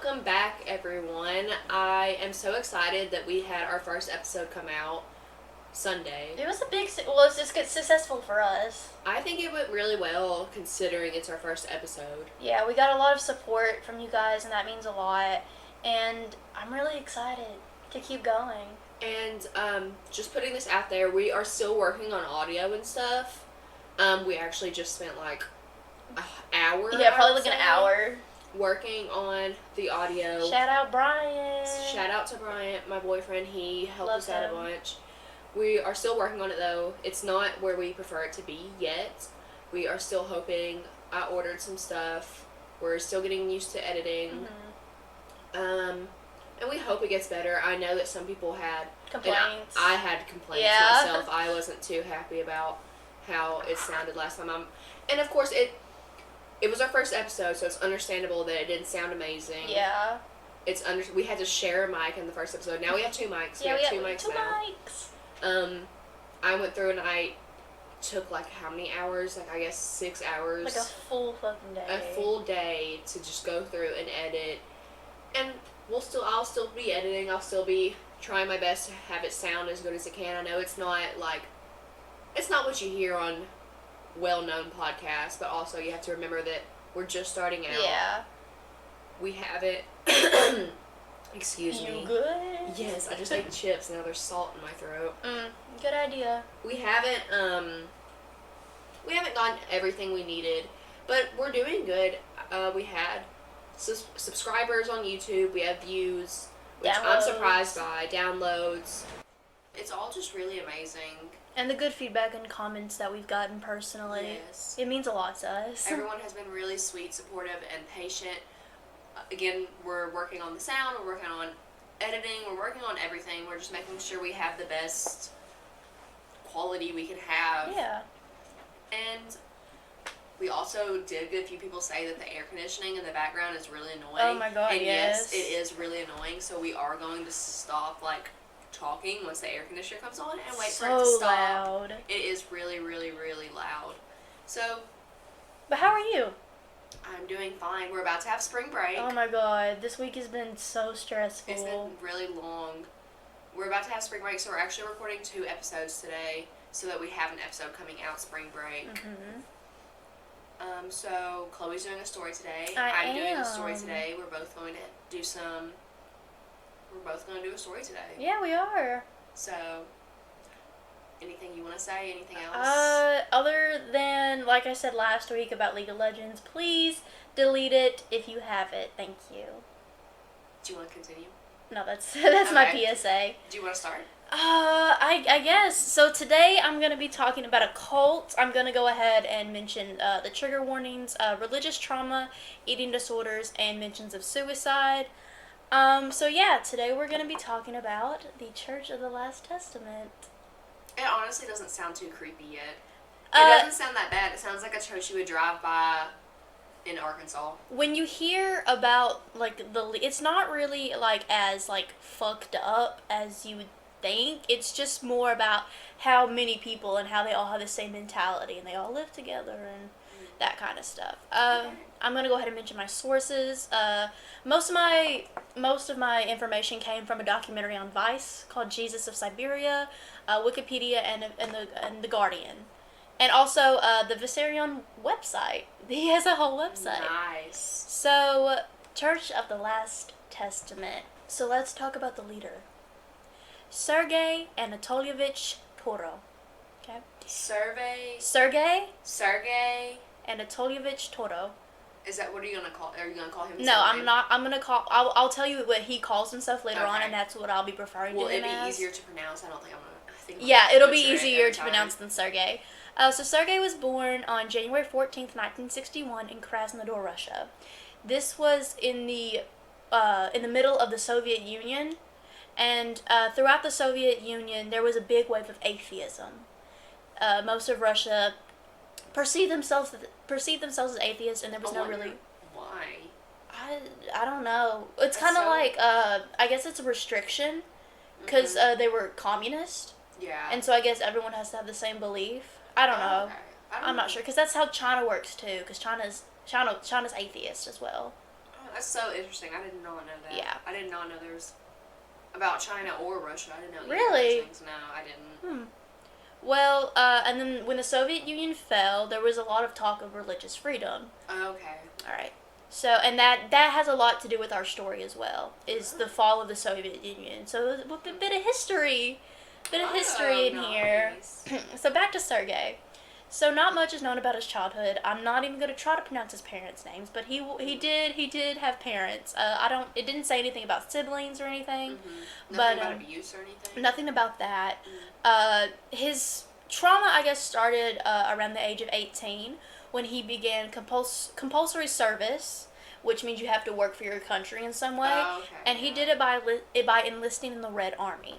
Welcome back, everyone. I am so excited that we had our first episode come out Sunday. It was it's just successful for us. I think it went really well considering it's our first episode. Yeah, we got a lot of support from you guys, and that means a lot. And I'm really excited to keep going. And just putting this out there, we are still working on audio and stuff. We actually just spent like an hour. Yeah, probably like an hour. Working on the audio. Shout out Brian. Shout out to Brian, my boyfriend. He helped Love us out him. a bunch. We are still working on it though. It's not where we prefer it to be yet. We are still hoping. I ordered some stuff. We're still getting used to editing. Mm-hmm. And we hope it gets better. I know that some people had Complaints. I had complaints Yeah. myself. I wasn't too happy about how it sounded last time. And of course it was our first episode, so it's understandable that it didn't sound amazing. Yeah. We had to share a mic in the first episode. Now we have two mics. Yeah, we have two mics two now. mics. I went through and I took like how many hours? Like I guess 6 hours. Like a full fucking day. A full day to just go through and edit. And I'll still be editing. I'll still be trying my best to have it sound as good as it can. I know it's not what you hear on well-known podcasts, but also you have to remember that we're just starting out. Yeah. We haven't. Excuse me. You good? Yes, I just ate chips and now there's salt in my throat. Good idea. We haven't gotten everything we needed, but we're doing good. We had subscribers on YouTube. We have views, which I'm surprised by. Downloads. It's all just really amazing. And the good feedback and comments that we've gotten personally. Yes. It means a lot to us. Everyone has been really sweet, supportive, and patient. Again, we're working on the sound, we're working on editing, we're working on everything. We're just making sure we have the best quality we can have. Yeah. And we also did get a few people say that the air conditioning in the background is really annoying. Oh my god, and yes. It is really annoying, so we are going to stop, talking once the air conditioner comes on and wait for it to So stop. loud. It is really, really, really loud. So, But how are you? I'm doing fine. We're about to have spring break. Oh my god, this week has been so stressful. It's been really long. We're about to have spring break, so we're actually recording 2 episodes today so that we have an episode coming out spring break. Mm-hmm. So Chloe's doing a story today. I'm doing a story today. We're both going to do a story today. Yeah, we are. So, anything you want to say? Anything else? Other than, like I said last week about League of Legends, please delete it if you have it. Thank you. Do you want to continue? No, that's Okay. my PSA. Do you want to start? I guess. So today I'm going to be talking about a cult. I'm going to go ahead and mention the trigger warnings, religious trauma, eating disorders, and mentions of suicide. So yeah, today we're going to be talking about the Church of the Last Testament. It honestly doesn't sound too creepy yet. It doesn't sound that bad. It sounds like a church you would drive by in Arkansas. When you hear about, it's not really, as, fucked up as you would think. It's just more about how many people and how they all have the same mentality and they all live together and that kind of stuff. I'm going to go ahead and mention my sources. Most of my information came from a documentary on Vice called Jesus of Siberia, Wikipedia, and the Guardian. And also the Vissarion website. He has a whole website. Nice. So, Church of the Last Testament. So let's talk about the leader. Sergei Anatolievich Toro. Okay. Sergei Anatolievich Toro. Is that what are you gonna call? Are you gonna call him? No, I'm not. I'm gonna call. I'll tell you what he calls himself later on, and that's what I'll be referring to him as. Will it be easier to pronounce? I don't think I'm gonna. Yeah, it'll be easier to pronounce than Sergei. So Sergei was born on January 14th, 1961, in Krasnodar, Russia. This was in the middle of the Soviet Union, and throughout the Soviet Union, there was a big wave of atheism. Most of Russia perceived themselves as atheists, and there was no really. Why? I don't know. It's kind of I guess it's a restriction, because they were communist. Yeah. And so I guess everyone has to have the same belief. I don't know. Okay. I'm not sure, because that's how China works too. Because China's atheist as well. Oh, That's so interesting. I did not know that. Yeah. I did not know there was about China or Russia. I didn't know either Really? of those things. No, I didn't. Well, and then when the Soviet Union fell, there was a lot of talk of religious freedom. Okay. All right. So, and that has a lot to do with our story as well, is the fall of the Soviet Union. So, a bit of history. In here. So, back to Sergei. So, not much is known about his childhood. I'm not even going to try to pronounce his parents' names, but he did have parents. It didn't say anything about siblings or anything. Nothing about abuse or anything? Nothing about that. His trauma, I guess, started around the age of 18 when he began compulsory service, which means you have to work for your country in some way. Oh, okay. And he did it by enlisting in the Red Army.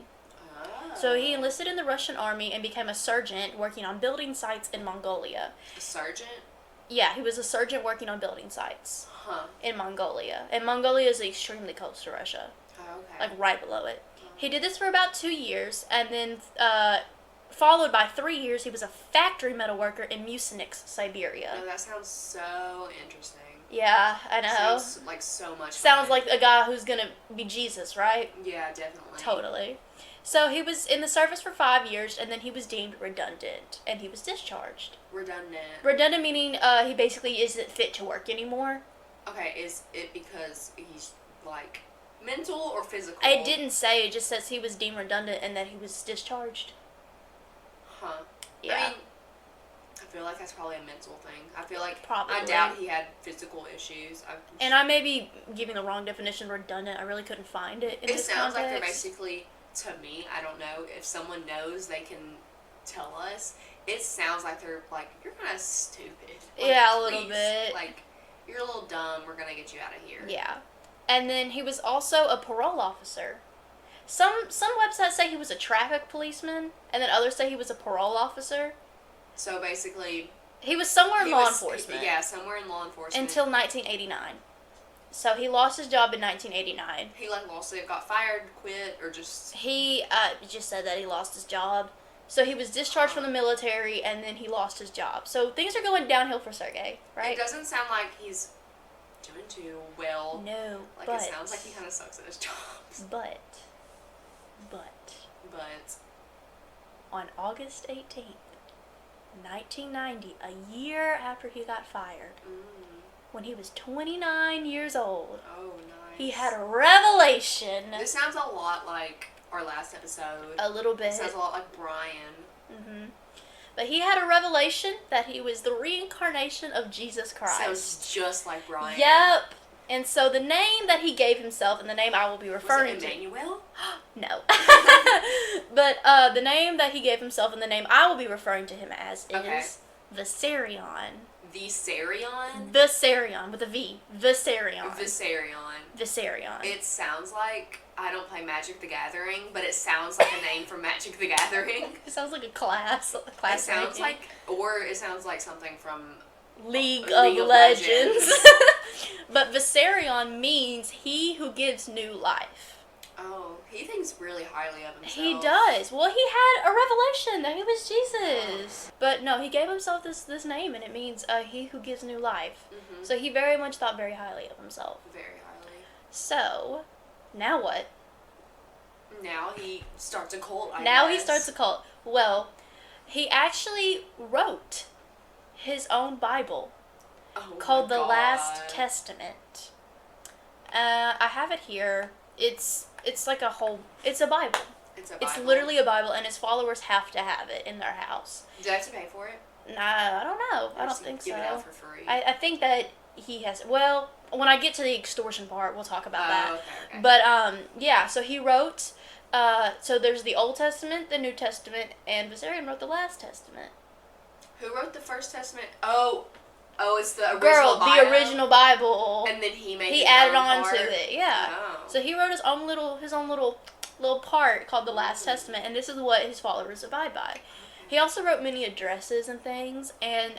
So he enlisted in the Russian army and became a sergeant working on building sites in Mongolia. A sergeant? Yeah, he was a sergeant working on building sites Huh. in Mongolia. And Mongolia is extremely close to Russia, Oh, okay. like right below it. He did this for about 2 years, and then followed by 3 years, he was a factory metal worker in Mucinich, Siberia. Oh, that sounds so interesting. Yeah, I know. Sounds like so much Sounds fun. like a guy who's gonna be Jesus, right? Yeah, definitely. Totally. So he was in the service for 5 years, and then he was deemed redundant, and he was discharged. Redundant. Redundant meaning he basically isn't fit to work anymore. Okay, is it because he's, like, mental or physical? It didn't say, it just says he was deemed redundant and that he was discharged. Huh. Yeah. I mean, I feel like that's probably a mental thing. I feel like, Probably. I doubt he had physical issues. And I may be giving the wrong definition of redundant. I really couldn't find it in It this sounds like they're context. basically, to me, I don't know, if someone knows, they can tell us. It sounds like they're like, you're kind of stupid. Like, Yeah, a little please, bit. Like, you're a little dumb, we're gonna get you out of here. Yeah. And then he was also a parole officer. Some websites say he was a traffic policeman, and then others say he was a parole officer. So basically, He was somewhere in he law was- enforcement. Yeah, somewhere in law enforcement. Until 1989. So he lost his job in 1989. He, like, lost it, got fired, quit, or just... He just said that he lost his job. So he was discharged from the military, and then he lost his job. So things are going downhill for Sergei, right? It doesn't sound like he's doing too well. No, Like, but... it sounds like he kind of sucks at his job. But... But... on August 18th, 1990, a year after he got fired, when he was 29 years old, Oh, nice. he had a revelation. This sounds a lot like our last episode. A little bit. It sounds a lot like Brian. But he had a revelation that he was the reincarnation of Jesus Christ. Sounds just like Brian. Yep. And so the name that he gave himself, and the name I will be referring Was it Emmanuel? No. But the name that he gave himself and the name I will be referring to him as is Vissarion. Vissarion? Vissarion with a V. Vissarion. Vissarion. Vissarion. It sounds like, I don't play Magic the Gathering, but it sounds like a name from Magic the Gathering. It sounds like a class It sounds name. like, or it sounds like something from League League of of Legends. Legends. But Vissarion means he who gives new life. Oh, he thinks really highly of himself. He does. Well, he had a revelation that he was Jesus. But no, he gave himself this name, and it means he who gives new life. Mm-hmm. So he very much thought very highly of himself. Very highly. So, now what? Now he starts a cult, I Now he guess. starts a cult. Well, he actually wrote his own Bible Oh called my the God. Last Testament. I have it here. It's like a whole. It's a Bible. It's a Bible. It's literally a Bible, and his followers have to have it in their house. Do I have to pay for it? Nah, I don't know. I Or don't just think give so. it out for free? I think that he has. Well, when I get to the extortion part, we'll talk about that. Okay. But yeah. So he wrote. So there's the Old Testament, the New Testament, and Vissarion wrote the Last Testament. Who wrote the First Testament? Oh, it's the original Girl, Bible? the original Bible. And then he made He his added own on part? to it. Yeah. Oh. So he wrote his own little part called the Last Testament, and this is what his followers abide by. He also wrote many addresses and things, and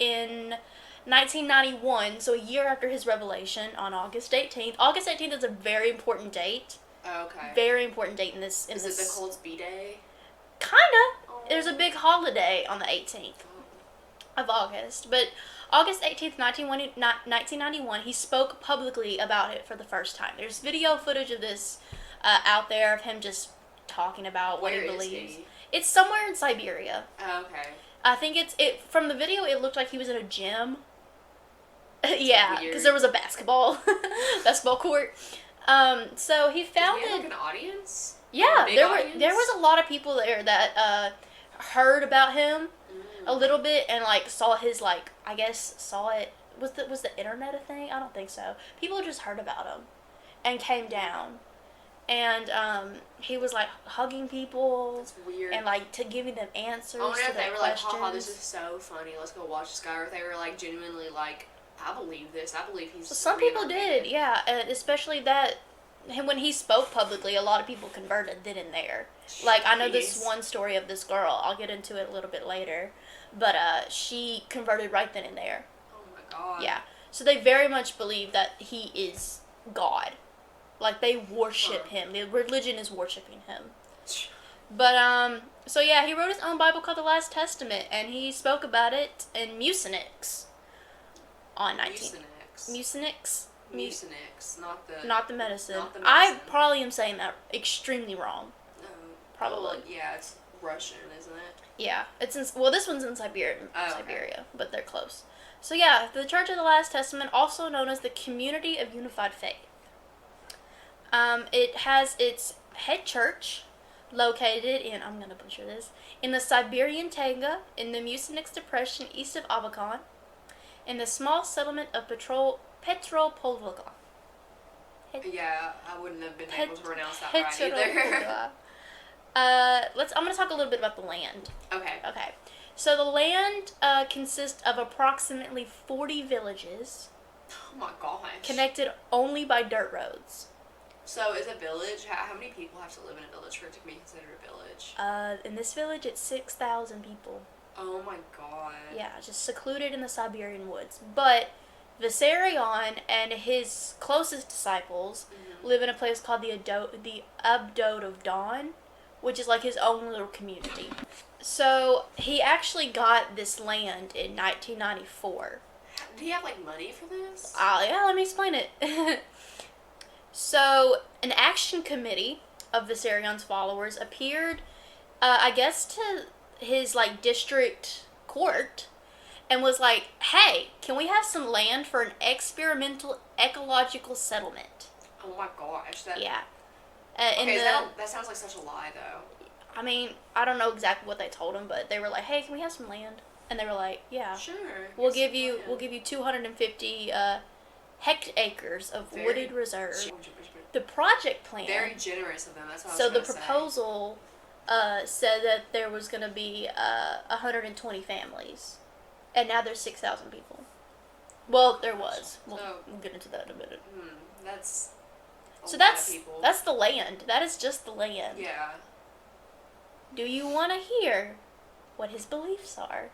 in 1991, so a year after his revelation, on August 18th. August 18th is a very important date. Okay. Very important date in this. Is it the cult's B-Day? Kinda. Oh. There's a big holiday on the 18th of August, but August 18th, 1991, he spoke publicly about it for the first time. There's video footage of this out there of him just talking about what he believes. It's somewhere in Siberia. Oh, okay. I think from the video, it looked like he was in a gym. Yeah, because there was a basketball court. So he founded. Did he have like an audience? Yeah, there was a lot of people there that heard about him a little bit and like saw his like I guess saw it was the internet a thing? I don't think so. People just heard about him and came down. And he was like hugging people. That's weird. And like giving them answers. I wonder to if they their were questions. like, haha, this is so funny, let's go watch this guy, or if they were like genuinely like, I believe this, I believe he's some people did, yeah, and especially that when he spoke publicly, a lot of people converted then and there. Like, I know this one story of this girl, I'll get into it a little bit later, but she converted right then and there. Oh my god. Yeah, so they very much believe that he is God. Like, they worship him. The religion is worshiping him. But, so yeah, he wrote his own Bible called the Last Testament, and he spoke about it in Mucinex on 19... Mucinex? Mucinex, not the medicine. Not the medicine. I probably am saying that extremely wrong. No. Probably. Well, yeah, it's Russian, isn't it? Yeah, it's this one's in Siberia, Okay. but they're close. So yeah, the Church of the Last Testament, also known as the Community of Unified Faith. It has its head church located in, I'm going to butcher this, in the Siberian taiga in the Mucinex Depression east of Abakan, in the small settlement of Petropavlovka. Yeah, I wouldn't have been able to pronounce that right either. I'm going to talk a little bit about the land. Okay. Okay. So the land consists of approximately 40 villages. Oh my gosh. Connected only by dirt roads. So is a village, how many people have to live in a village for it to be considered a village? In this village, it's 6,000 people. Oh my god. Yeah, just secluded in the Siberian woods. But Vissarion and his closest disciples live in a place called the Abode of Dawn, which is like his own little community. So he actually got this land in 1994. Did he have like money for this? Yeah, let me explain it. So an action committee of Vissarion's followers appeared, I guess, to his like district court and was like, hey, can we have some land for an experimental ecological settlement? Oh my gosh. Yeah. That sounds like such a lie, though. I mean, I don't know exactly what they told him, but they were like, hey, can we have some land? And they were like, yeah. Sure. We'll give you 250 hectares of wooded reserve. The project plan. Very generous of them. That's what I was So the gonna say. proposal said that there was going to be 120 families, and now there's 6,000 people. Well, there was. We'll get into that in a minute. That's a so lot of people. That's the land. That is just the land. Yeah. Do you want to hear what his beliefs are?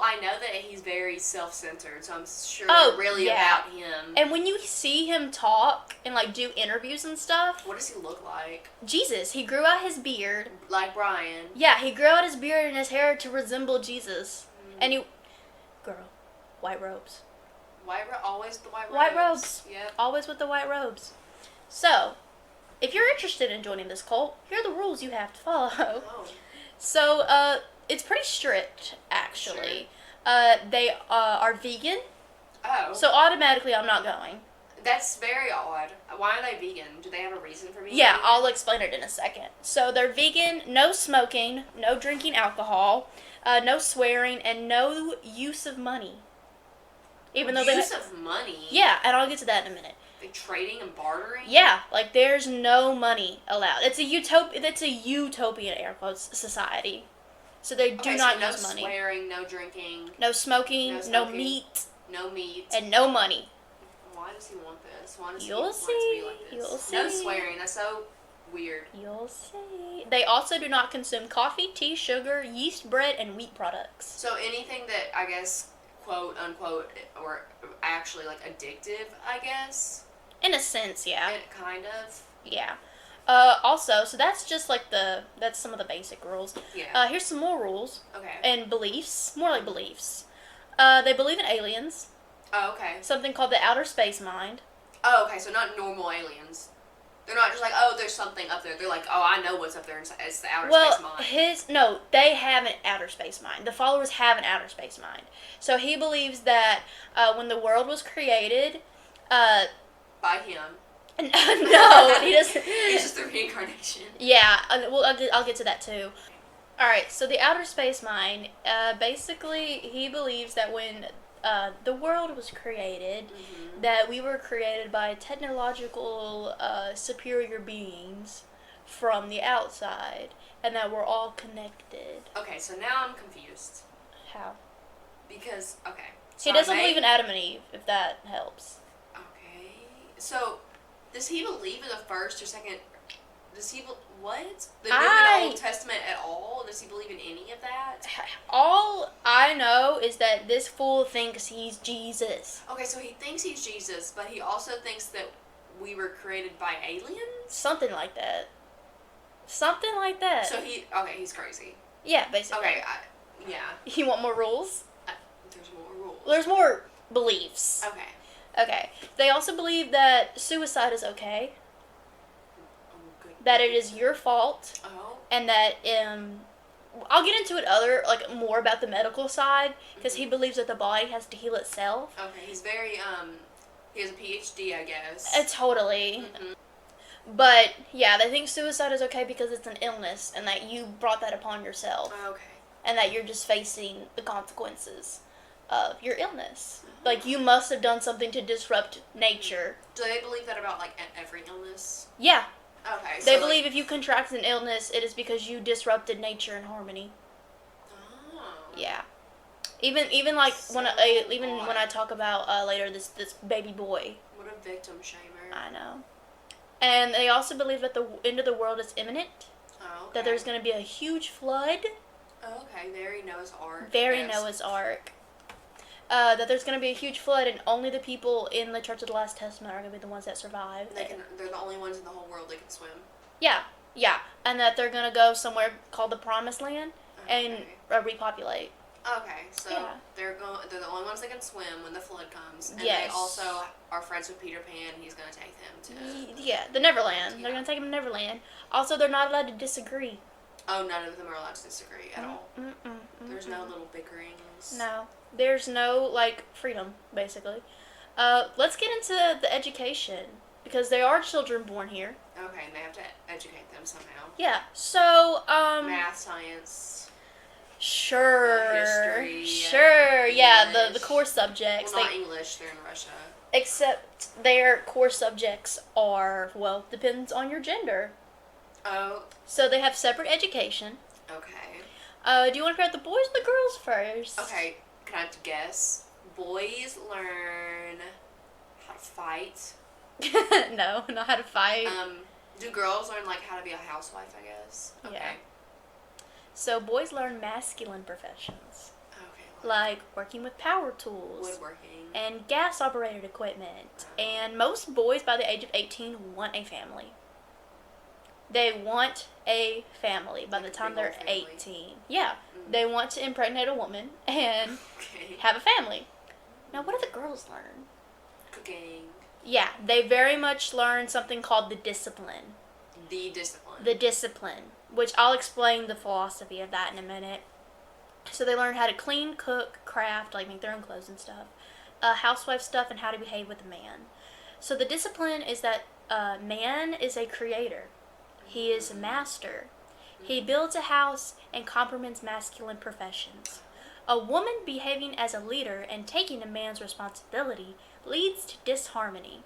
I know that he's very self-centered, so I'm sure really yeah. about him. And when you see him talk and like do interviews and stuff, what does he look like? Jesus. He grew out his beard. Like Brian. Yeah, he grew out his beard and his hair to resemble Jesus. And white robes. Always the white robes. White robes. Yep. Always with the white robes. So, if you're interested in joining this cult, here are the rules you have to follow. Oh. So, it's pretty strict, actually. Sure. They are vegan. Oh. So automatically I'm not going. That's very odd. Why are they vegan? Do they have a reason for being Yeah, vegan? I'll explain it in a second. So they're vegan, no smoking, no drinking alcohol, no swearing, and no use of money. Even though use of money? Yeah, and I'll get to that in a minute. Like trading and bartering? Yeah, like there's no money allowed. It's a utopian air quotes society. So they do not use money. No swearing, no drinking. No smoking, no meat. No meat. And no money. Why does he want this? Why does he You'll want see. to be like this? You'll see. No swearing. That's so weird. You'll see. They also do not consume coffee, tea, sugar, yeast, bread, and wheat products. So anything that, I guess, quote, unquote, or actually, like, addictive, I guess? In a sense, yeah. Kind of. Yeah. Also, so that's just like that's some of the basic rules. Yeah. Here's some more rules. Okay. And beliefs. More like beliefs. They believe in aliens. Oh, okay. Something called the outer space mind. Oh, okay, so not normal aliens. They're not just like, oh, there's something up there. They're like, oh, I know what's up there. It's the outer space mind. They have an outer space mind. The followers have an outer space mind. So he believes that when the world was created, by him. no, he doesn't. He's just the reincarnation. Yeah, well, I'll get to that too. All right, so the outer space mind, basically, he believes that when the world was created, that we were created by technological superior beings from the outside, and that we're all connected. Okay, so now I'm confused. How? Because, okay. So he doesn't believe in Adam and Eve, if that helps. Okay. So, does he believe in the first or second? Does he what? The New and Old Testament at all? Does he believe in any of that? All I know is that this fool thinks he's Jesus. Okay, so he thinks he's Jesus, but he also thinks that we were created by aliens? Something like that. Something like that. So he's crazy. Yeah, basically. Okay, yeah. You want more rules? There's more rules. There's more beliefs. Okay. Okay. They also believe that suicide is okay. That it is your fault. Oh. And that I'll get into it more about the medical side, because he believes that the body has to heal itself. Okay, he's very he has a PhD, I guess. Totally. But yeah, they think suicide is okay because it's an illness, and that you brought that upon yourself. Okay. And that you're just facing the consequences of your illness. Like, you must have done something to disrupt nature. Do they believe that about like every illness? Yeah. Okay. They believe if you contract an illness, it is because you disrupted nature and harmony. Oh. Yeah. Even like when I talk about later this baby boy. What a victim shamer. I know. And they also believe that the end of the world is imminent. Oh, okay. That there's going to be a huge flood. Oh, okay. Very Noah's Ark. Noah's Ark. That there's going to be a huge flood, and only the people in the Church of the Last Testament are going to be the ones that survive. They're the only ones in the whole world that can swim. Yeah. And that they're going to go somewhere called the Promised Land and repopulate. Okay, so they're the only ones that can swim when the flood comes. And yes. They also are friends with Peter Pan, and he's going to take them to... Yeah, the Neverland. Yeah. They're going to take them to Neverland. Also, they're not allowed to disagree. Oh, none of them are allowed to disagree at all. There's no little bickerings. No. There's no, freedom, basically. Let's get into the education, because there are children born here. Okay, and they have to educate them somehow. Yeah, so, math, science... Sure. History. Sure, yeah, the core subjects. Well, not English, they're in Russia. Except their core subjects are, depends on your gender. Oh. So they have separate education. Okay. Do you want to hear about the boys or the girls first? Okay, can I have to guess? Boys learn how to fight. No, not how to fight. Do girls learn, how to be a housewife, I guess? Okay. Yeah. So boys learn masculine professions. Okay. Like working with power tools. Woodworking. And gas-operated equipment. And most boys by the age of 18 want a family. They want a family by the time they're 18. Yeah. Mm-hmm. They want to impregnate a woman and have a family. Now, what do the girls learn? Cooking. Yeah, they very much learn something called the discipline. The discipline. The discipline, which I'll explain the philosophy of that in a minute. So they learn how to clean, cook, craft, make their own clothes and stuff, housewife stuff, and how to behave with a man. So the discipline is that man is a creator. He is a master. He builds a house and complements masculine professions. A woman behaving as a leader and taking a man's responsibility leads to disharmony.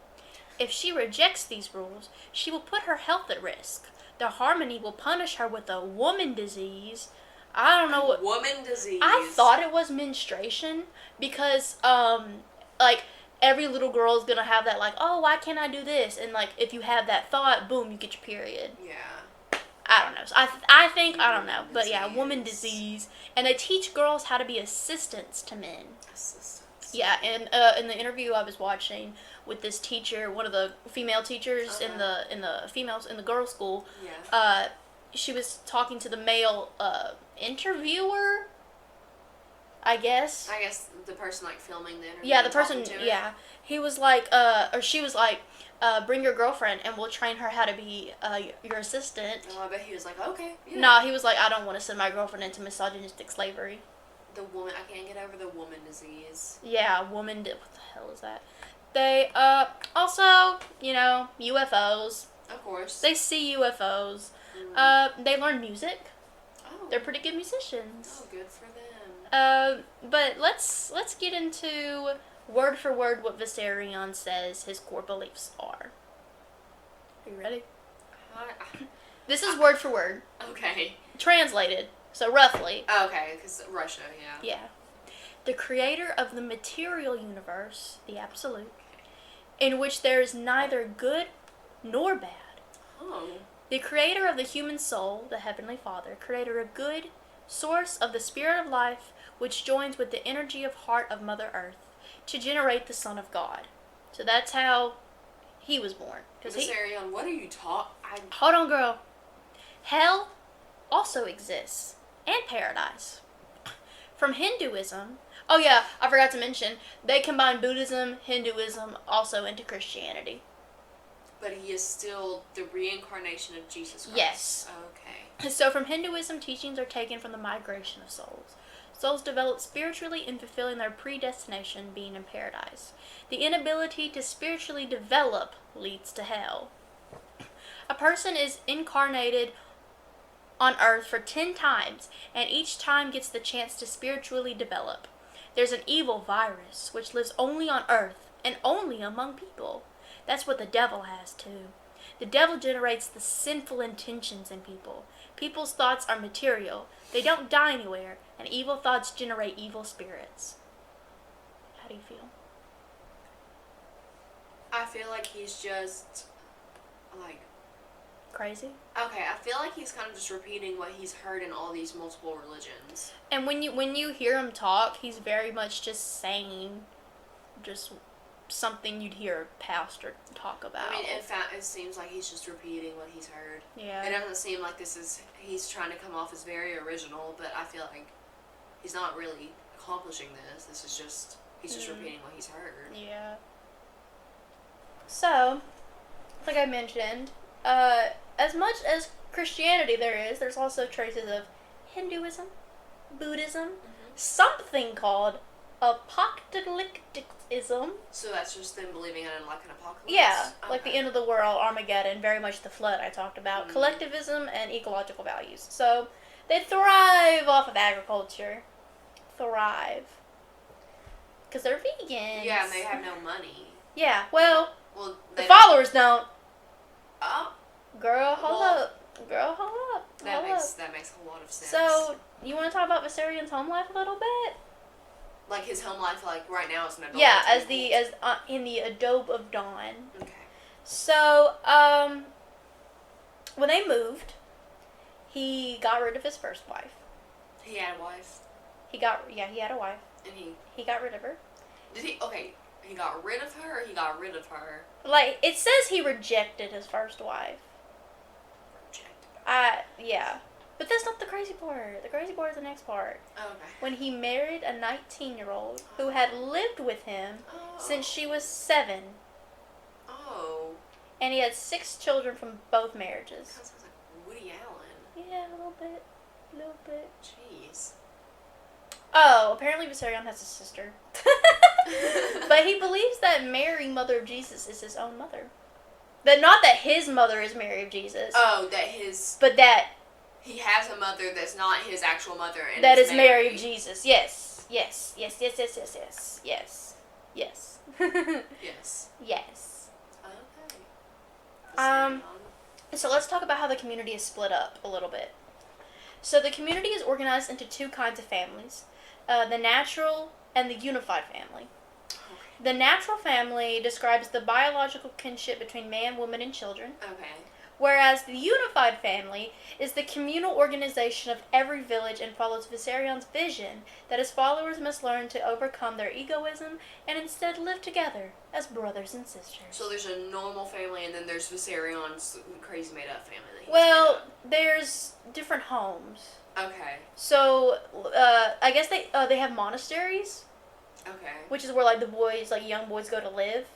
If she rejects these rules, she will put her health at risk. The harmony will punish her with a woman disease. I don't know what... Woman disease? I thought it was menstruation because, every little girl is going to have that, oh, why can't I do this? And, if you have that thought, boom, you get your period. Yeah. I don't know. So I think, I don't know. But, yeah, woman disease. And they teach girls how to be assistants to men. Assistants. Yeah, and in the interview I was watching with this teacher, one of the female teachers in the girls' school, she was talking to the male interviewer. I guess. I guess the person like filming the interview. Yeah, the person. talking to her. Yeah, he was like, or she was like, bring your girlfriend and we'll train her how to be your assistant. Oh, I bet he was like, okay. Yeah. No, he was like, I don't want to send my girlfriend into misogynistic slavery. The woman, I can't get over the woman disease. Yeah, what the hell is that? They, also, UFOs. Of course. They see UFOs. They learn music. Oh. They're pretty good musicians. Oh, good for them. But let's get into word for word what Vissarion says his core beliefs are. Are you ready? This is word for word. Okay. Translated, so roughly. Okay, because Russia, yeah. Yeah. The creator of the material universe, the absolute, in which there is neither good nor bad. Oh. The creator of the human soul, the Heavenly Father, creator of good, source of the spirit of life, which joins with the energy of heart of Mother Earth to generate the Son of God. So that's how he was born. Vissarion, what are you talking? Hold on, girl. Hell also exists, and paradise. From Hinduism, oh yeah, I forgot to mention, they combine Buddhism, Hinduism, also into Christianity. But he is still the reincarnation of Jesus Christ. Yes. Okay. So from Hinduism, teachings are taken from the migration of souls. Souls develop spiritually in fulfilling their predestination, being in paradise. The inability to spiritually develop leads to hell. A person is incarnated on earth for 10 times, and each time gets the chance to spiritually develop. There's an evil virus, which lives only on earth, and only among people. That's what the devil has, too. The devil generates the sinful intentions in people. People's thoughts are material. They don't die anywhere, and evil thoughts generate evil spirits. How do you feel? I feel like he's just, like... Crazy? Okay, I feel like he's kind of just repeating what he's heard in all these multiple religions. And when you hear him talk, he's very much just saying just something you'd hear a pastor talk about. I mean, in fact, it seems like he's just repeating what he's heard. Yeah. It doesn't seem like he's trying to come off as very original, but I feel like he's not really accomplishing this. He's just repeating what he's heard. Yeah. So, like I mentioned, as much as Christianity there's also traces of Hinduism, Buddhism, something called apocalypticism. So that's just them believing in like an apocalypse? Yeah, okay. like the end of the world, Armageddon, very much the flood I talked about, collectivism, and ecological values. So they thrive off of agriculture. Thrive. Because they're vegans. Yeah, and they have no money. Yeah, well the they followers don't. Oh. Girl, hold up. That makes a lot of sense. So, you want to talk about Vissarion's home life a little bit? Like his home life, like right now as an adult. Yeah, in the Adobe of Dawn. Okay. So, when they moved, he got rid of his first wife. He had a wife. He had a wife. And he got rid of her. Did he? Okay, he got rid of her. Or he got rid of her. Like it says, he rejected his first wife. Yeah. But that's not the crazy part. The crazy part is the next part. Oh, okay. When he married a 19-year-old who had lived with him since she was 7. Oh. And he had 6 children from both marriages. That sounds like Woody Allen. Yeah, a little bit. Jeez. Oh, apparently Vissarion has a sister. But he believes that Mary, mother of Jesus, is his own mother. But not that his mother is Mary of Jesus. Oh, that his... But that... He has a mother that's not his actual mother. And that is Mary of Jesus. Yes. Yes. Yes. Yes. Okay. So let's talk about how the community is split up a little bit. So the community is organized into 2 kinds of families. The natural and the unified family. The natural family describes the biological kinship between man, woman, and children. Okay. Whereas the unified family is the communal organization of every village and follows Vissarion's vision that his followers must learn to overcome their egoism and instead live together as brothers and sisters. So there's a normal family and then there's Vissarion's crazy made up family. Well, there's different homes. Okay. So, I guess they have monasteries, Okay. which is where like the boys, like young boys, go to live,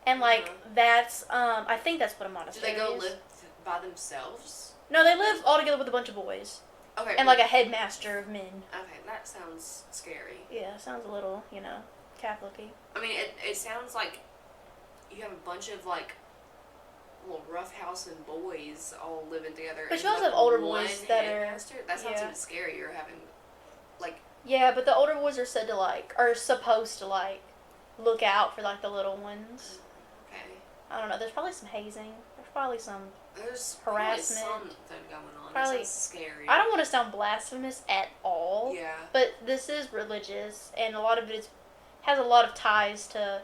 and like that's I think that's what a Do monastery they go is. live by themselves? No, they live all together with a bunch of boys. Okay. And like a headmaster of men. Okay, that sounds scary. Yeah, sounds a little, Catholic-y. I mean, it sounds like you have a bunch of like little roughhousing boys all living together. But and, you also like, have older one boys that are. headmaster? That sounds Yeah. even scarier. Having like. Yeah, but the older boys are said to are supposed to look out for like the little ones. Okay. I don't know. There's probably some hazing. There's probably some. There's harassment. Probably something going on. Probably. That sounds scary. I don't want to sound blasphemous at all. Yeah. But this is religious, and a lot of it has a lot of ties to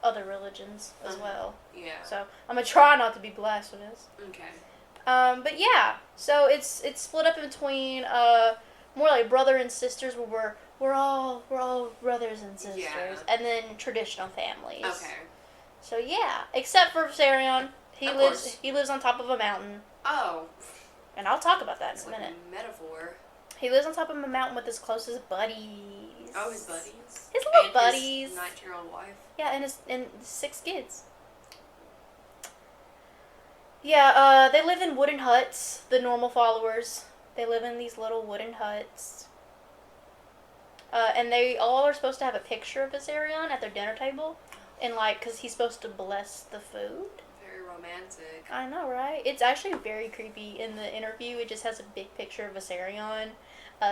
other religions as well. Yeah. So I'm gonna try not to be blasphemous. Okay. But yeah, so it's split up in between more like brother and sisters, where we're all brothers and sisters, and then traditional families. Okay. So yeah, except for Vissarion, he Of lives course. he lives on top of a mountain, Oh. and I'll talk about that It's in a like minute. a metaphor. He lives on top of a mountain with his closest buddies. Oh, his buddies. His little and buddies. His 19-year-old wife. Yeah, and 6 kids. Yeah, they live in wooden huts, the normal followers. They live in these little wooden huts. And they all are supposed to have a picture of Vissarion at their dinner table. And, because he's supposed to bless the food. Very romantic. I know, right? It's actually very creepy. In the interview, it just has a big picture of Vissarion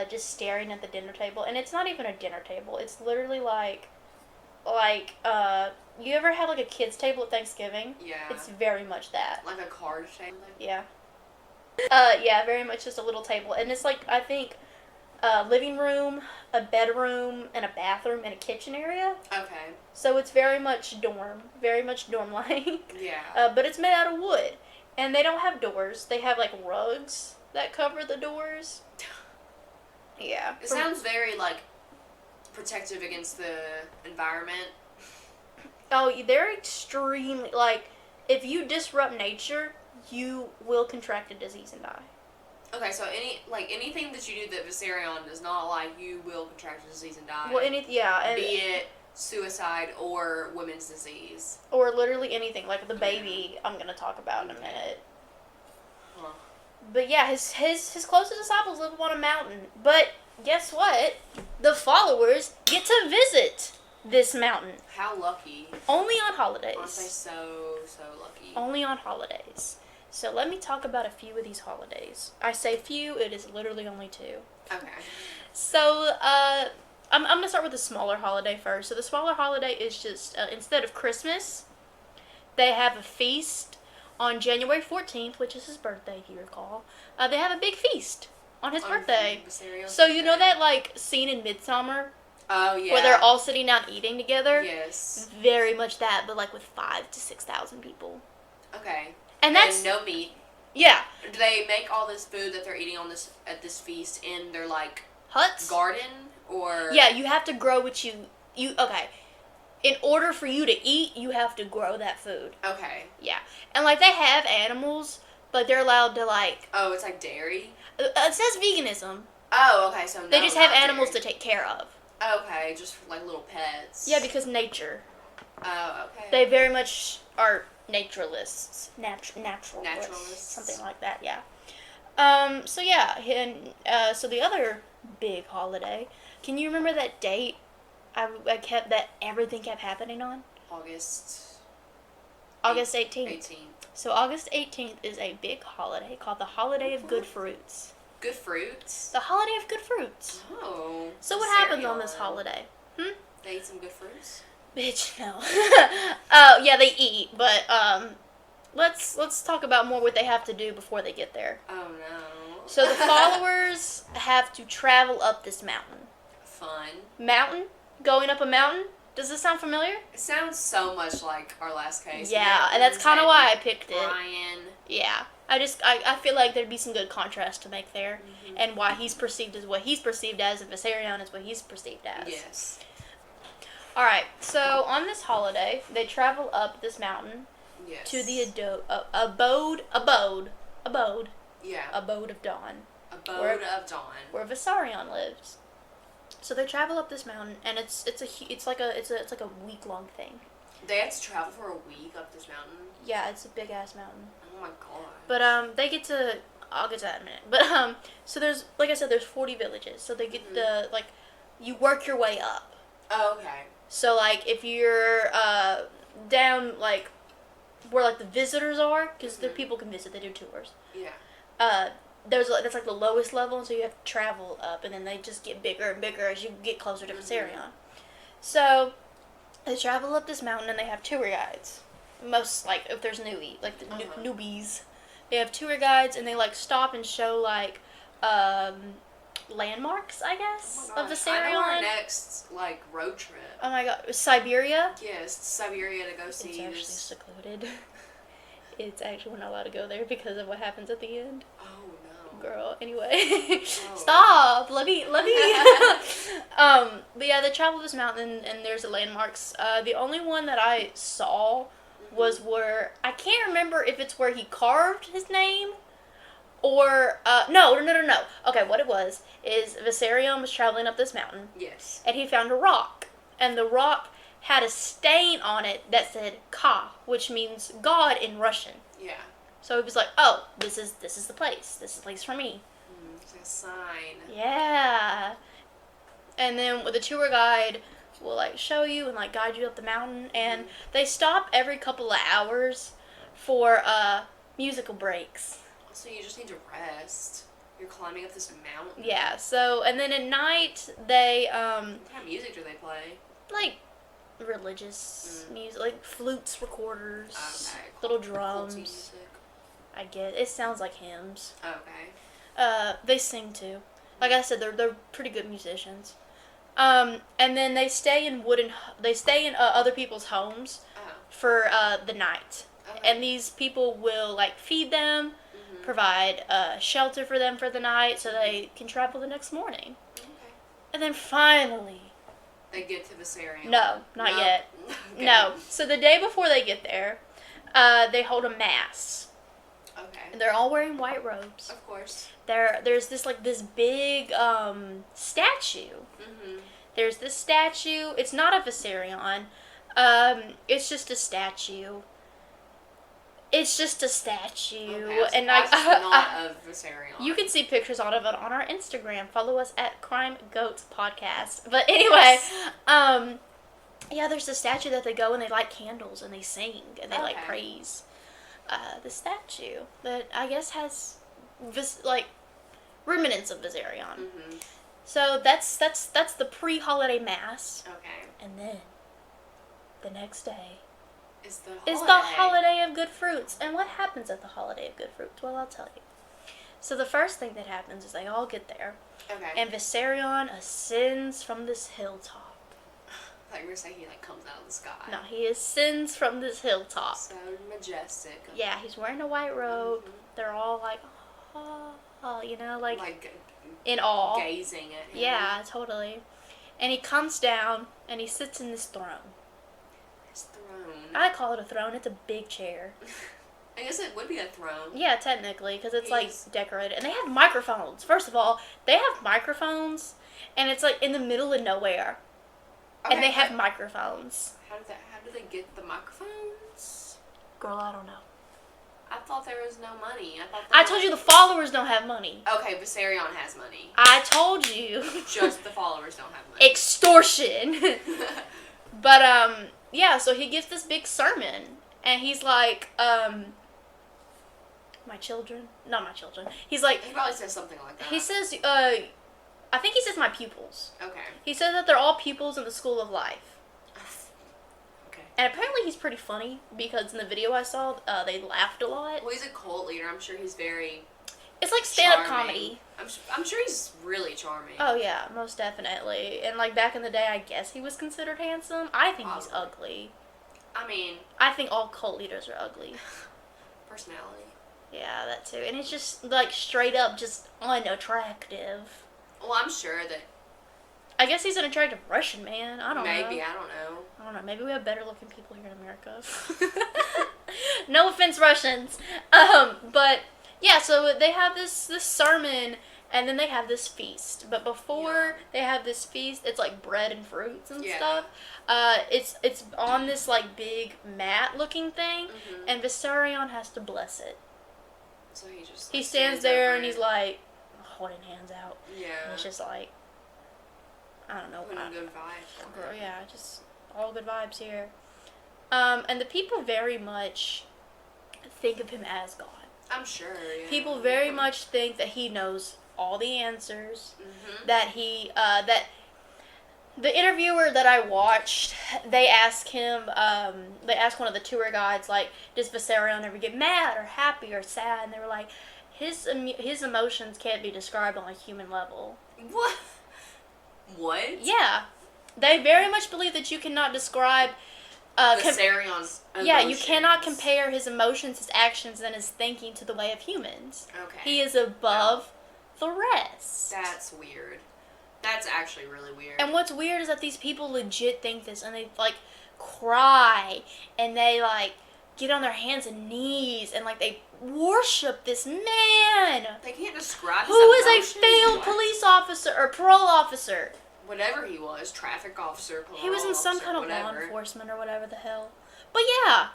just staring at the dinner table. And it's not even a dinner table. It's literally you ever have a kid's table at Thanksgiving? Yeah. It's very much that. Like a card table. Yeah. Yeah, very much just a little table. And it's I think, a living room, a bedroom, and a bathroom, and a kitchen area. Okay. So it's very much dorm-like. Yeah. But it's made out of wood. And they don't have doors. They have, rugs that cover the doors. Yeah. It sounds very, protective against the environment. Oh, they're extremely, if you disrupt nature, you will contract a disease and die. Okay, so anything that you do that Vissarion does not like, you will contract a disease and die. Well, and be it suicide or women's disease. or literally anything, like the baby I'm gonna talk about in a minute. Huh. But yeah, his closest disciples live up on a mountain. But guess what? The followers get to visit this mountain. How lucky. Only on holidays. Aren't they so lucky? Only on holidays. So let me talk about a few of these holidays. I say few, it is literally only 2. Okay. So, I'm going to start with the smaller holiday first. So the smaller holiday is just, instead of Christmas, they have a feast on January 14th, which is his birthday, if you recall. They have a big feast on his birthday. So you know that, scene in Midsummer? Oh, yeah. Where they're all sitting down eating together? Yes. Very much that, but, with 5,000 to 6,000 people. Okay. And that's... no meat. Yeah. Do they make all this food that they're eating at this feast in their, huts? garden? Or... Yeah, you have to grow what you... Okay. In order for you to eat, you have to grow that food. Okay. Yeah. And, they have animals, but they're allowed to, Oh, it's like dairy? It says veganism. Oh, okay, so no, they just have not animals dairy. to take care of. Okay, just little pets. Yeah, because nature. Oh, okay. They very much are naturalists. Naturalists. Naturalists. Something like that, yeah. So yeah, and so the other big holiday, can you remember that date that everything kept happening on? August 18th. 18th. So August 18th is a big holiday called the Holiday of Good Fruits. Good fruits? The Holiday of Good Fruits. Oh. So what happens on this holiday? They eat some good fruits? Bitch, no. Yeah, they eat, but let's talk about more what they have to do before they get there. Oh no. So the followers have to travel up this mountain. Fun. Mountain? Going up a mountain? Does this sound familiar? It sounds so much like our last case. Yeah, and that's kind of why I picked it. Brian. Yeah. I feel like there'd be some good contrast to make there, and why he's perceived as what he's perceived as, and Vissarion is what he's perceived as. Yes. Alright, so on this holiday, they travel up this mountain Yes. to the abode Yeah. abode of dawn. Abode of Dawn. Where Vissarion lives. So they travel up this mountain, and it's like a week-long thing. They had to travel for a week up this mountain? Yeah, it's a big-ass mountain. Oh my god. But, they get to... I'll get to that in a minute. But, so there's... Like I said, there's 40 villages. So they get the... Like, you work your way up. Oh, okay. So, like, if you're, down, like, where, like, the visitors are, because the people can visit, they do tours. Yeah. That's like the lowest level, so you have to travel up, and then they just get bigger and bigger as you get closer to Vissarion. So, they travel up this mountain, and they have tour guides. Most, like, if there's newbies, they have tour guides, and they, like, stop and show, like, landmarks, I guess, of Vissarion. I know our next, like, road trip. Oh my god, Siberia? Yes, Siberia to go see. It's actually secluded. It's actually, we're not allowed to go there because of what happens at the end. Oh no. Girl, anyway. Stop! Let me. But yeah, they travel this mountain and there's the landmarks. The only one that I saw was where, I can't remember if it's where he carved his name or, no. Okay, what it was is Vissarion was traveling up this mountain. Yes. And he found a rock. And the rock had a stain on it that said Ka, which means God in Russian. Yeah. So he was like, oh, this is the place. This is the place for me. It's like a sign. Yeah. And then the tour guide will, like, show you and, like, guide you up the mountain. And they stop every couple of hours for musical breaks. So you just need to rest. You're climbing up this mountain. Yeah, so, and then at night, they, what kind of music do they play? like, religious music, like flutes, recorders, Okay. little drums. Music. I get it. Sounds like hymns. Okay. They sing too. Like I said, they're pretty good musicians. And then they stay in other people's homes for the night. Okay. And these people will, like, feed them, provide shelter for them for the night so they can travel the next morning. Okay. And then finally, they get to Vissarion. No, not yet. Okay. No. So the day before they get there, they hold a mass. Okay. And they're all wearing white robes. Of course. There's this big statue. There's this statue. It's not a Vissarion. It's just a statue. It's just a statue. Okay, and not of Vissarion. You can see pictures of it on our Instagram. Follow us at Crime Goats Podcast. But anyway, yeah, there's a statue that they go and they light candles and they sing and they like praise the statue that I guess has remnants of Vissarion. So that's the pre-holiday mass. Okay. And then the next day is the holiday of good fruits. And what happens at the holiday of good fruits? Well, I'll tell you. So the first thing that happens is they all get there. Okay. And Vissarion ascends from this hilltop. I thought you were saying he, like, comes out of the sky. No, he ascends from this hilltop. So majestic. Yeah, he's wearing a white robe. They're all like, oh, you know, like in awe. Gazing at him. Yeah, totally. And he comes down and he sits in this throne. I call it a throne. It's a big chair. I guess it would be a throne. Yeah, technically, because it's like decorated. And they have microphones. First of all, they have microphones, and it's like in the middle of nowhere. Okay, and they have microphones. How do they get the microphones? Girl, I don't know. I thought there was no money. I told you the followers don't have money. Okay, Vissarion has money. I told you. Just the followers don't have money. Extortion. But, yeah, so he gives this big sermon, and he's like, my children? Not my children. He's like... He probably says something like that. He says, I think he says my pupils. Okay. He says that they're all pupils in the school of life. Okay. And apparently he's pretty funny, because in the video I saw, they laughed a lot. Well, he's a cult leader. I'm sure he's very... It's like stand-up comedy. I'm sure he's really charming. Oh, yeah, most definitely. And, like, back in the day, I guess he was considered handsome. I think he's ugly. I mean... I think all cult leaders are ugly. Personality. Yeah, that too. And it's just, like, straight up just unattractive. Well, I'm sure that... I guess he's an attractive Russian man. I don't know. Maybe, I don't know. I don't know. Maybe we have better looking people here in America. No offense, Russians. But... Yeah, so they have this sermon, And then they have this feast. But before they have this feast, it's like bread and fruits and stuff. It's on this like big mat looking thing, and Vissarion has to bless it. So he just he stands there and he's like holding hands out. Yeah. And it's just like, I don't know. Putting good vibes. Yeah, just all good vibes here. And the people very much think of him as God. I'm sure. Yeah. People very much think that he knows all the answers. That he that the interviewer that I watched, they asked him. They asked one of the tour guides, like, does Vissarion ever get mad or happy or sad? And they were like, his emotions can't be described on a human level. What? What? Yeah, they very much believe that you cannot describe. Visarion's emotions. Yeah, you cannot compare his emotions, his actions, and his thinking to the way of humans. Okay. He is above the rest. That's weird. That's actually really weird. And what's weird is that these people legit think this, and they, like, cry, and they, like, get on their hands and knees, and, like, they worship this man. They can't describe his who is emotions. a failed police officer, or parole officer. Whatever he was, traffic officer, parole He was in some officer, kind of whatever. law enforcement or whatever the hell. But yeah,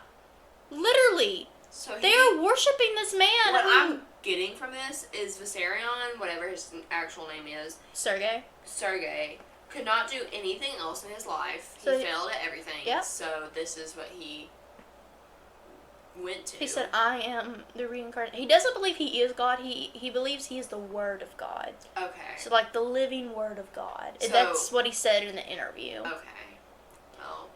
literally, So they're worshiping this man. What I'm getting from this is Vissarion, whatever his actual name is, Sergey, could not do anything else in his life. So he failed at everything. Yep. So this is what he went to. He said, I am the reincarnate. He doesn't believe he is God. He believes he is the Word of God. Okay. So, like, the living Word of God. So, that's what he said in the interview. Okay. Well,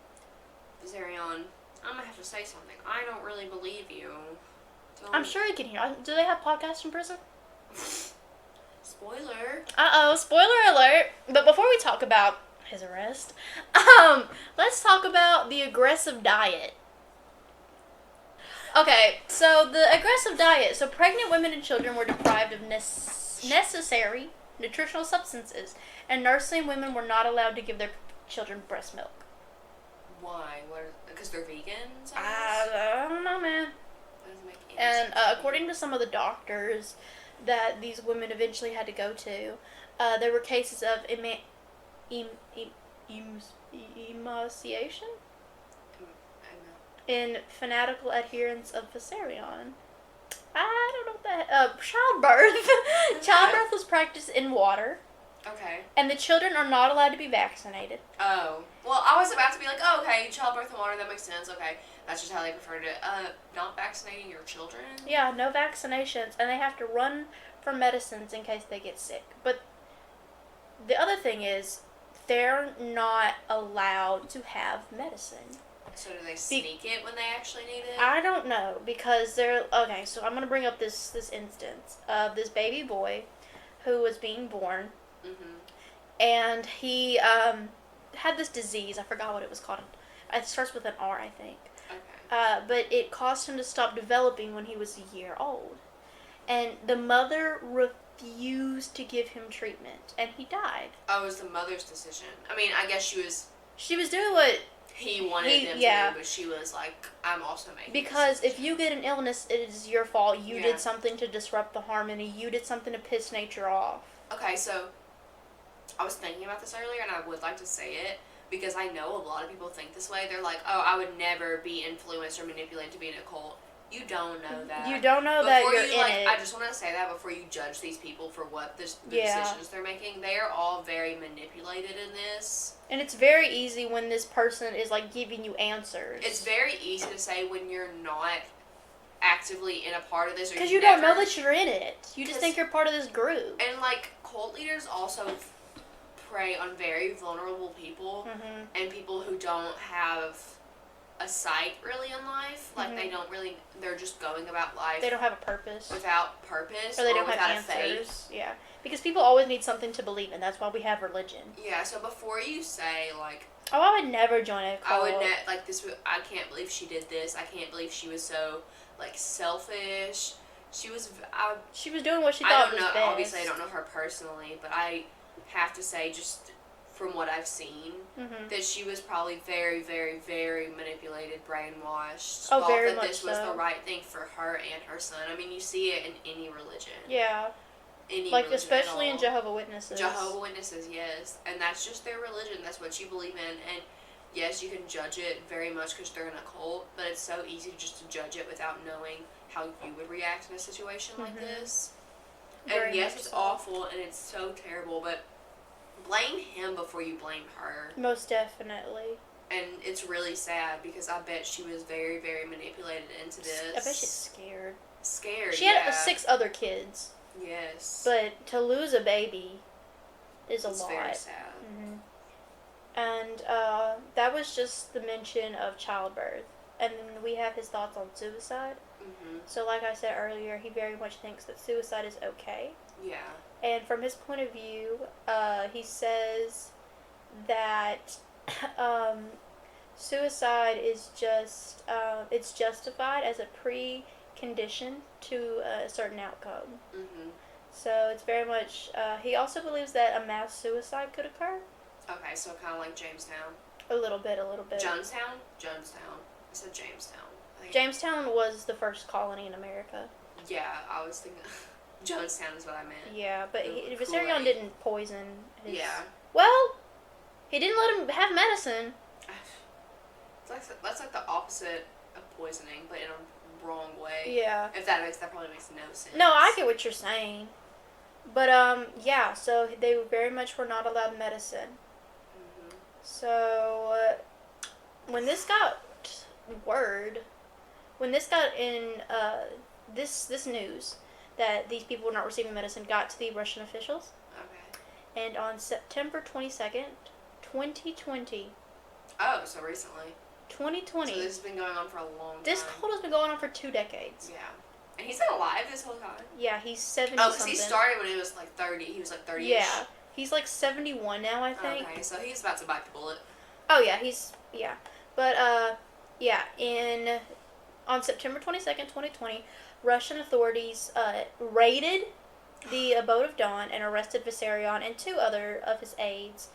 Vissarion, I'm going to have to say something. I don't really believe you. I'm sure he can hear. Do they have podcasts in prison? Spoiler. Uh-oh, spoiler alert. But before we talk about his arrest, let's talk about the aggressive diet. Okay, so the aggressive diet. So pregnant women and children were deprived of necessary nutritional substances, and nursing women were not allowed to give their children breast milk. Why? Because they're vegans? I don't know, man. That doesn't make any And sense. according to some of the doctors that these women eventually had to go to, there were cases of emaciation in fanatical adherence of Vissarion. I don't know what that... childbirth. Childbirth was practiced in water. Okay. And the children are not allowed to be vaccinated. Oh. Well, I was about to be like, oh, okay, childbirth and water, that makes sense. Okay. That's just how they prefer to... not vaccinating your children? Yeah, no vaccinations. And they have to run for medicines in case they get sick. But the other thing is, they're not allowed to have medicine. So do they sneak it when they actually need it? I don't know, because they're... Okay, so I'm going to bring up this instance of this baby boy who was being born. Mm-hmm. And he had this disease. I forgot what it was called. It starts with an R, I think. Okay. But it caused him to stop developing when he was a year old. And the mother refused to give him treatment, and he died. Oh, it was the mother's decision. I mean, I guess she was doing what he wanted them to do, but she was like, I'm also making because this if you get an illness, it is your fault. You Yeah. did something to disrupt the harmony. You did something to piss nature off. Okay, so I was thinking about this earlier, and I would like to say it because I know a lot of people think this way. They're like, oh, I would never be influenced or manipulated to be in a cult. You don't know that. You don't know that you're in it. I just want to say that before you judge these people for what the decisions they're making. They are all very manipulated in this. And it's very easy when this person is, like, giving you answers. It's very easy to say when you're not actively in a part of this. Because you don't know that you're in it. You just think you're part of this group. And, like, cult leaders also prey on very vulnerable people and people who don't have a sight really in life. Like, they don't really, they're just going about life. They don't have a purpose. Without purpose. Or they don't without have a answers. faith. Yeah. Because people always need something to believe in. That's why we have religion. Yeah, so before you say, like... Oh, I would never join a cult. I can't believe she did this. I can't believe she was so, like, selfish. She was doing what she thought was best. Obviously, I don't know her personally, but I have to say, just from what I've seen, that she was probably very, very, very manipulated, brainwashed. Oh, very much much this was so. the right thing for her and her son. I mean, you see it in any religion. Yeah. any like religion especially at all. in Jehovah's Witnesses. Jehovah's Witnesses, yes, and that's just their religion. That's what you believe in, and yes, you can judge it very much because they're in a cult. But it's so easy just to judge it without knowing how you would react in a situation like this. Very And yes, much it's so. awful and it's so terrible, but blame him before you blame her. Most definitely. And it's really sad because I bet she was very, very manipulated into this. I bet she's scared. Scared, She had 6 other kids. Yes. But to lose a baby is a lot. It's very sad. And that was just the mention of childbirth. And then we have his thoughts on suicide. So like I said earlier, he very much thinks that suicide is okay. Yeah. And from his point of view, he says that suicide is just, it's justified as a precondition to a certain outcome. So it's very much, he also believes that a mass suicide could occur. Okay, so kind of like Jamestown. A little bit. Jonestown? Jonestown. I said Jamestown. Jamestown was the first colony in America. Yeah, I was thinking Jonestown is what I meant. Yeah, but The Vissarion Kool-Aid. didn't poison his... Yeah. Well, he didn't let him have medicine. That's like the opposite of poisoning, but in a wrong way. Yeah. If that probably makes no sense. No, I get what you're saying. But, yeah, so they very much were not allowed medicine. So, when this got in, this news that these people were not receiving medicine got to the Russian officials. Okay. And on September 22nd, 2020. Oh, so recently. 2020. So this has been going on for a long time. This cult has been going on for 2 decades. Yeah. And he's been alive this whole time? Yeah, he's 70 Oh, because something. he started when he was like 30. He was like 30-ish. Yeah. He's like 71 now, I think. Okay, so he's about to bite the bullet. Oh, yeah, yeah. But, yeah, on September 22nd, 2020, Russian authorities raided the abode of Dawn and arrested Vissarion and 2 other of his aides,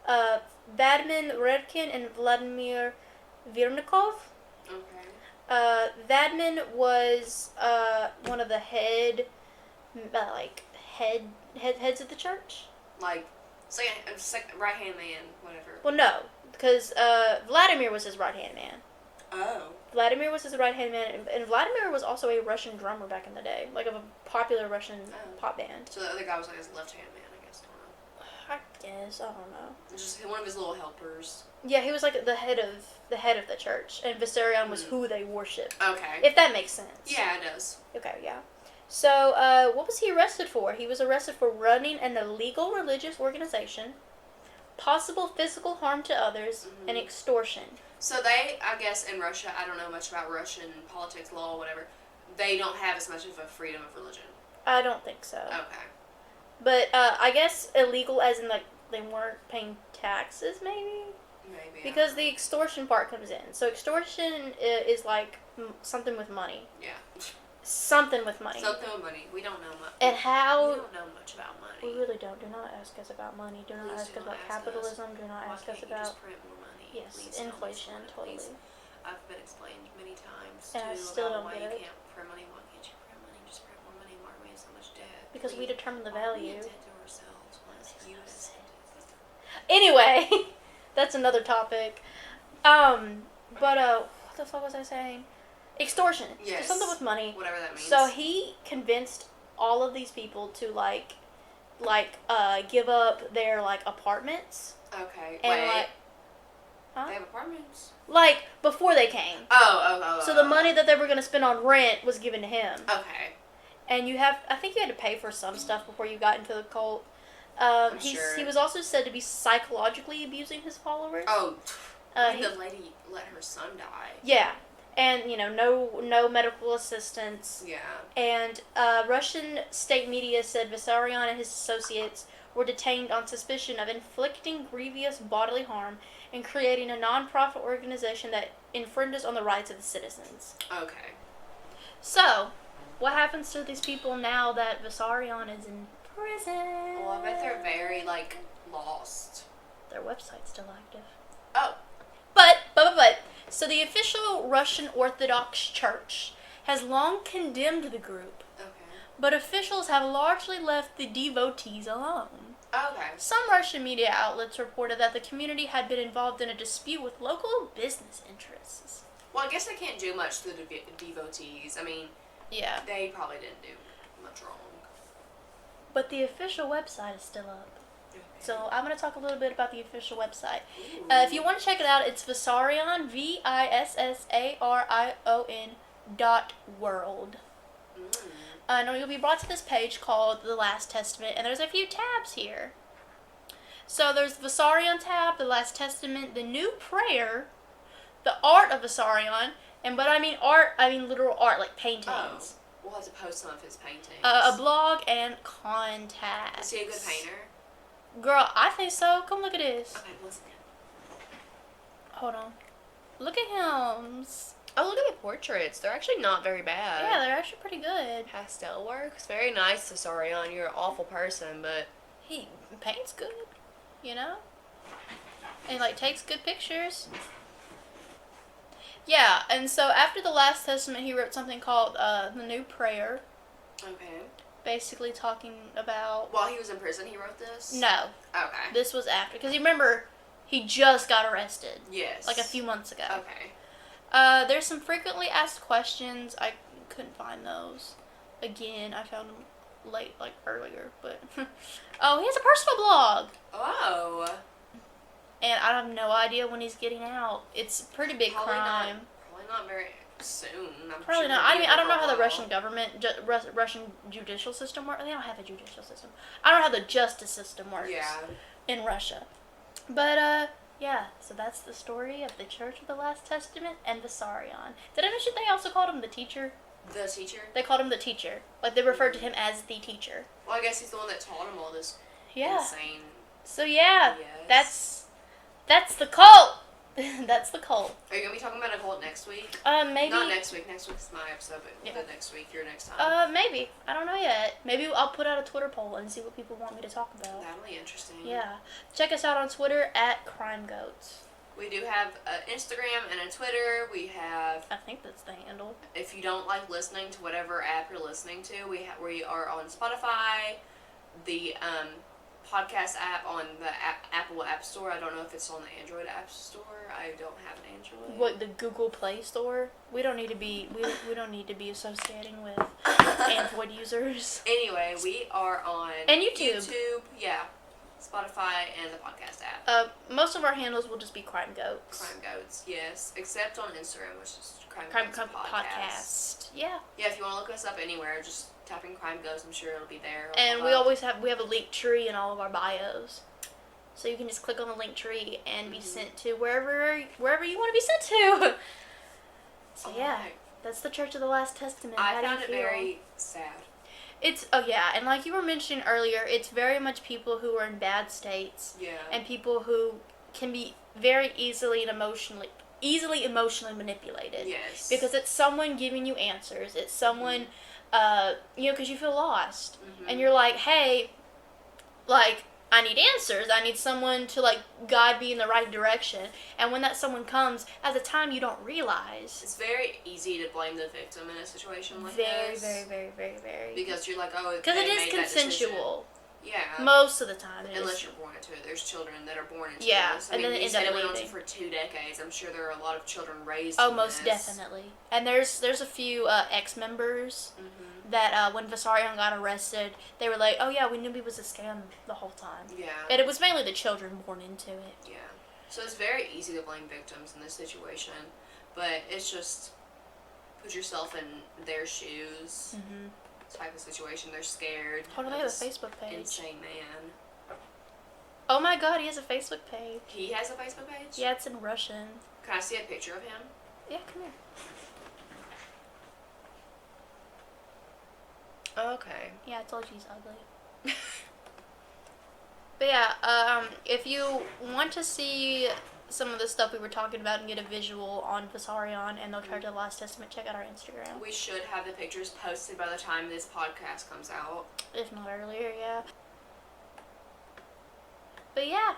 Vadman Redkin and Vladimir Virnikov. Okay. Vadman was one of the heads of the church. Like, right-hand man, whatever. Well, no, because Vladimir was his right-hand man. Oh. Vladimir was his right-hand man, and Vladimir was also a Russian drummer back in the day, like of a popular Russian pop band. So the other guy was like his left-hand man, I guess. I guess, I don't know. Just one of his little helpers. Yeah, he was like the head of the church, and Vissarion was who they worshipped. Okay. If that makes sense. Yeah, it does. Okay, yeah. So, what was he arrested for? He was arrested for running an illegal religious organization, possible physical harm to others, and extortion. So they, I guess, in Russia, I don't know much about Russian politics, law, whatever, they don't have as much of a freedom of religion. I don't think so. Okay. But, I guess illegal as in, like, they weren't paying taxes, maybe? Maybe. Because the extortion part comes in. So extortion is like something with money. Yeah. Something with money. Something with money. We don't know much. And how... We don't know much about money. We really don't. Do not ask us about money. Do not ask us about capitalism. Do not ask us about... Just print more money? Yes, Please inflation, totally. Please. I've been explained many times, And I still about don't why get you it. can't print money. Why can't you print money? Just print more money. Why are we in so much debt? Because we determine the Why are we value. in debt to ourselves? Why is you as Anyway, that's another topic. But, what the fuck was I saying? Extortion. Yes. So something with money. whatever that means. So he convinced all of these people to, give up their, apartments. Okay. And, Wait. Huh? They have apartments. Before they came. Oh. So the money that they were going to spend on rent was given to him. Okay. And I think you had to pay for some stuff before you got into the cult. Sure. He was also said to be psychologically abusing his followers. Oh. He- The lady let her son die. Yeah. And, no medical assistance. Yeah. And Russian state media said Vissarion and his associates were detained on suspicion of inflicting grievous bodily harm and creating a non-profit organization that infringes on the rights of the citizens. Okay. So, what happens to these people now that Vissarion is in prison? Well, I bet they're very, lost. Their website's still active. Oh. But, so the official Russian Orthodox Church has long condemned the group, Okay. but officials have largely left the devotees alone. Okay. Some Russian media outlets reported that the community had been involved in a dispute with local business interests. Well, I guess they can't do much to the devotees. I mean, Yeah. they probably didn't do much wrong. But the official website is still up. Okay. So I'm going to talk a little bit about the official website. Ooh. If you want to check it out, it's Vissarion, Vissarion.world. And you'll be brought to this page called The Last Testament, and there's a few tabs here. So there's the Vissarion tab, the Last Testament, the New Prayer, the Art of Vissarion, but I mean art, I mean literal art, like paintings. Oh, we'll have to post some of his paintings. A blog and contacts. Is he a good painter? Girl, I think so. Come look at this. Okay, listen. Hold on. Look at him. Oh, look at the portraits. They're actually not very bad. Yeah, they're actually pretty good. Pastel works. Very nice, Vissarion. You're an awful person, but He paints good, you know? And, like, takes good pictures. Yeah, and so after the Last Testament, he wrote something called The New Prayer. okay. Basically talking about... While he was in prison, he wrote this? No, Okay. this was after. Because you remember, he just got arrested. Yes. Like a few months ago. Okay. There's some frequently asked questions. I couldn't find those. Again, I found them late, like earlier, but... Oh, he has a personal blog! Oh. And I have no idea when he's getting out. It's a pretty big crime. Probably not very soon. I'm Probably sure not. he'll I be mean, there I don't for know a how the while. Russian government, Russian judicial system works. They don't have a judicial system. I don't know how the justice system works Yeah. in Russia. But, yeah. So that's the story of the Church of the Last Testament and Vissarion. Did I mention they also called him the teacher? The teacher? They called him the teacher. Like, they referred to him as the teacher. Well, I guess he's the one that taught him all this Yeah. insane. So, yeah. Yes. That's the cult. That's the cult. Are you going to be talking about a cult next week? Maybe. Not next week. Next week's my episode, but Yeah. the next week, your next time. Maybe. I don't know yet. Maybe I'll put out a Twitter poll and see what people want me to talk about. That'll be interesting. Yeah. Check us out on Twitter at CrimeGoats. We do have an Instagram and a Twitter. We have, I think that's the handle. if you don't like listening to whatever app you're listening to, we are on Spotify, the podcast app on the Apple App Store. I don't know if it's on the Android App Store. I don't have an Android. What, the Google Play Store? We don't need to be we don't need to be associating with Android users. Anyway, we are on And YouTube. Yeah, Spotify, and the podcast app. Most of our handles will just be Crime Goats. Crime Goats, yes, except on Instagram, which is Crime Crime Goats Podcast. Yeah. Yeah, if you want to look us up anywhere, just type in Crime Goats. I'm sure it'll be there. And we always have a link tree in all of our bios. So you can just click on the link tree and be sent to wherever you want to be sent to. So yeah, Alright. that's the Church of the Last Testament. I How do you found it feel? very sad. And like you were mentioning earlier, it's very much people who are in bad states Yeah. and people who can be very easily emotionally manipulated. Yes. Because it's someone giving you answers. It's someone, because you feel lost. Mhm. And you're like, hey, like, I need answers. I need someone to, like, guide me in the right direction. And when that someone comes, at the time you don't realize. It's very easy to blame the victim in a situation like Very, this. very, very, very, very. Because you're like, oh, Because it they is made that consensual. decision. Yeah. Most of the time. It Unless is. you're born into it. There's children that are born into Yeah, this. and then they you end said up it went on leaving. for 2 decades. I'm sure there are a lot of children raised Oh, in most this. definitely. And there's a few ex-members Mm-hmm. that when Vissarion got arrested, they were like, oh yeah, we knew he was a scam the whole time. Yeah. And it was mainly the children born into it. Yeah. So it's very easy to blame victims in this situation, but it's just put yourself in their shoes. Mm-hmm. Type of situation. They're scared. Hold on, they of have a this Facebook page. insane man. Oh my god, he has a Facebook page. He has a Facebook page? Yeah, it's in Russian. Can I see a picture of him? Yeah, come here. Okay. Yeah, I told you he's ugly. But yeah, if you want to see some of the stuff we were talking about and get a visual on Vissarion and the Church of the Last Testament, check out our Instagram. We should have the pictures posted by the time this podcast comes out. If not earlier, yeah. But yeah.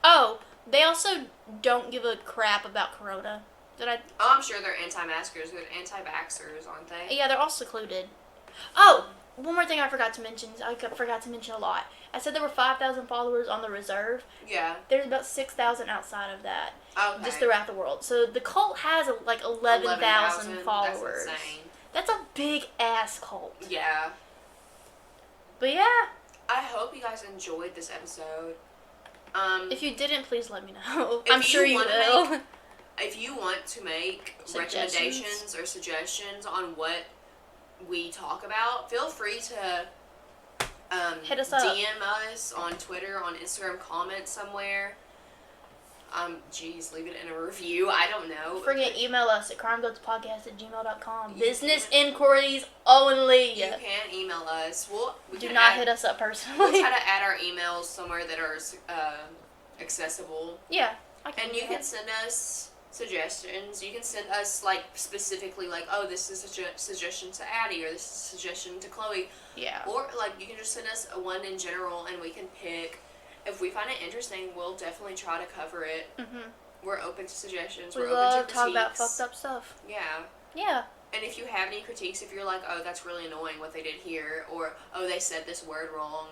Oh, they also don't give a crap about Corona. Oh, I'm sure they're anti-maskers. They're anti-vaxxers, aren't they? Yeah, they're all secluded. Oh, one more thing I forgot to mention. Forgot to mention a lot. I said there were 5,000 followers on the reserve. Yeah. There's about 6,000 outside of that. Okay. Just throughout the world. So the cult has like 11,000 followers. That's insane. That's a big ass cult. Yeah. But yeah. I hope you guys enjoyed this episode. If you didn't, please let me know. If I'm sure you will. If you want to make recommendations or suggestions on what we talk about, feel free to hit us up. DM us on Twitter, on Instagram, comment somewhere. Leave it in a review. I don't know. Forget email us at crimegoatspodcast@gmail.com. Business inquiries only. You can email us. Do not hit us up personally. We'll try to add our emails somewhere that are accessible. Yeah. And you can send us suggestions. You can send us, like, specifically, like, oh, this is a suggestion to Addy, or this is a suggestion to Chloe. Yeah. Or, like, you can just send us one in general, and we can pick. If we find it interesting, we'll definitely try to cover it. Mm-hmm. We're open to suggestions. We We're love open to to talk critiques. about fucked up stuff. Yeah. Yeah. And if you have any critiques, if you're like, oh, that's really annoying what they did here, or, oh, they said this word wrong.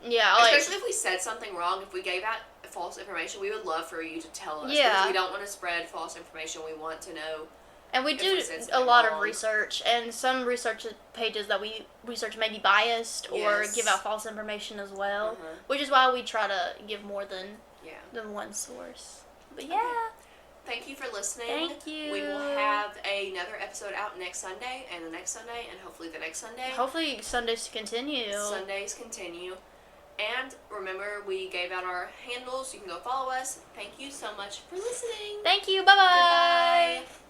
Yeah, especially if we said something wrong, if we gave out false information, we would love for you to tell us. Yeah. Because we don't want to spread false information. We want to know. And we do a lot of research, and some research pages that we research may be biased or give out false information as well, which is why we try to give more than one source. But yeah. Okay. Thank you for listening. Thank you. We will have another episode out next Sunday, and the next Sunday, and hopefully the next Sunday. Hopefully Sundays continue. Sundays continue. And remember, we gave out our handles. You can go follow us. Thank you so much for listening. Thank you. Bye-bye. Goodbye.